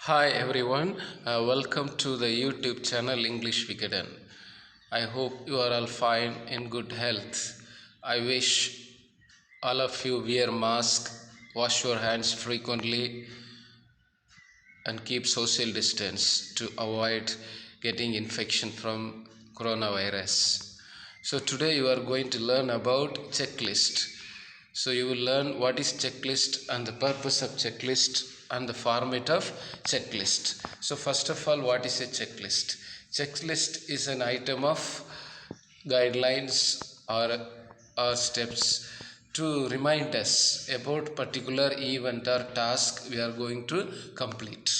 Hi everyone, welcome to the YouTube channel English Wickeden. I hope you are all fine in good health. I wish all of you wear mask, wash your hands frequently and keep social distance to avoid getting infection from coronavirus. So today you are going to learn about checklist. So you will learn what is checklist and the purpose of checklist and the format of checklist. So first of all, what is a checklist? Checklist is an item of guidelines or steps to remind us about particular event or task we are going to complete.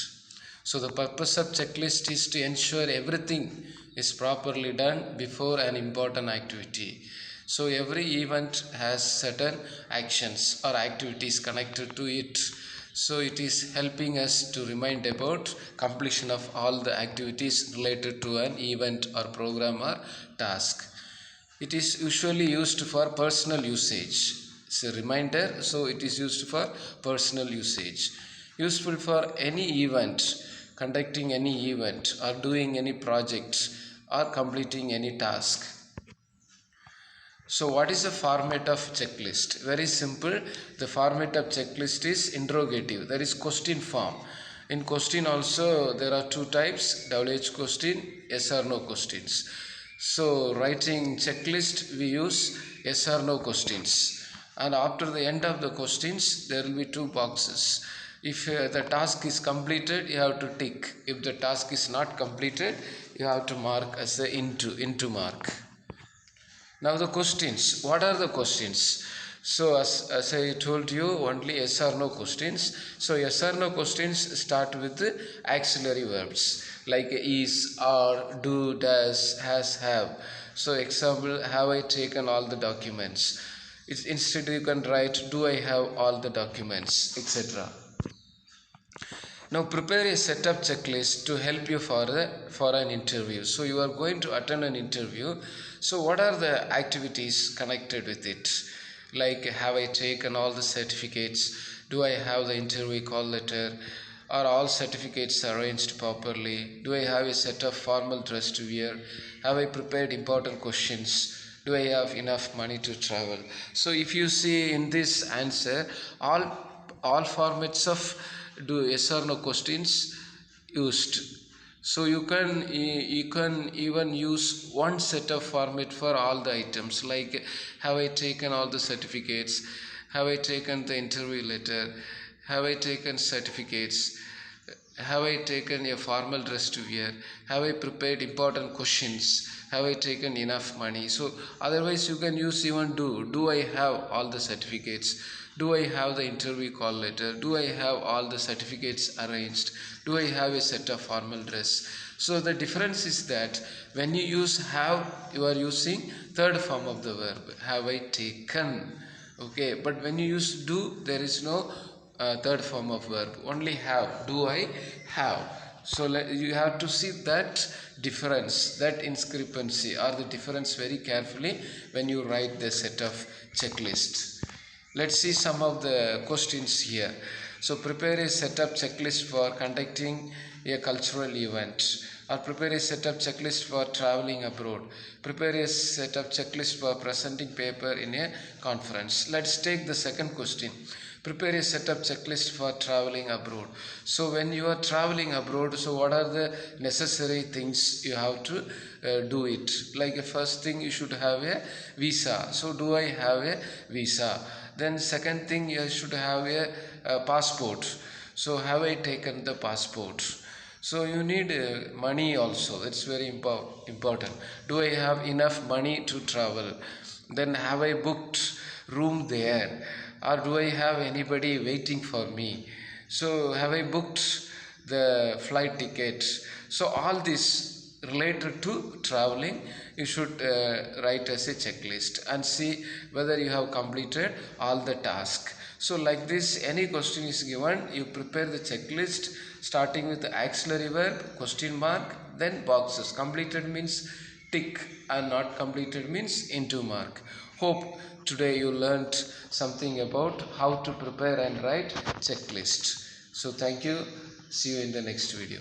So the purpose of checklist is to ensure everything is properly done before an important activity. So every event has certain actions or activities connected to it. So it is helping us to remind about completion of all the activities related to an event or program or task. It is usually used for personal usage. It's a reminder, so it is used for personal usage. Useful for any event, conducting any event, or doing any project, or completing any task. So, what is the format of checklist? Very simple. The format of checklist is interrogative, that is question form. In question also there are two types, WH question, yes or no questions. So writing checklist we use yes or no questions, and after the end of the questions there will be two boxes. If the task is completed you have to tick, if the task is not completed you have to mark as a into mark. Now the questions, what are the questions? So as I told you, only yes or no questions. So yes or no questions start with the auxiliary verbs like is, are, do, does, has, have. So example, have I taken all the documents? Instead you can write do I have all the documents, etc. Now prepare a setup checklist to help you for an interview. So you are going to attend an interview. So what are the activities connected with it? Like have I taken all the certificates? Do I have the interview call letter? Are all certificates arranged properly? Do I have a set of formal dress to wear? Have I prepared important questions? Do I have enough money to travel? So if you see in this answer, all formats of do yes or no questions used. So you can even use one set of format for all the items, like have I taken all the certificates, have I taken the interview letter, have I taken certificates, have I taken a formal dress to wear, have I prepared important questions, have I taken enough money. So otherwise you can use even do I have all the certificates, do I have the interview call letter, do I have all the certificates arranged, do I have a set of formal dress. So the difference is that when you use have, you are using third form of the verb, have I taken. Okay, but when you use do, there is no third form of verb, only have, do I have. So you have to see that difference, that discrepancy or the difference very carefully when you write the set of checklist. Let's see some of the questions here. So prepare a setup checklist for conducting a cultural event, or prepare a setup checklist for traveling abroad, prepare a setup checklist for presenting paper in a conference. Let's take the second question. Prepare a setup checklist for traveling abroad. So when you are traveling abroad, so what are the necessary things you have to do it? Like first thing, you should have a visa. So do I have a visa? Then second thing, you should have a passport. So have I taken the passport? So you need money also, that's very important. Do I have enough money to travel? Then have I booked room there, or do I have anybody waiting for me? So have I booked the flight ticket? So all this related to traveling you should write as a checklist and see whether you have completed all the task. So like this, any question is given, you prepare the checklist starting with the auxiliary verb, question mark, then boxes. Completed means tick and not completed means into mark. Hope today you learnt something about how to prepare and write checklist. So thank you. See you in the next video.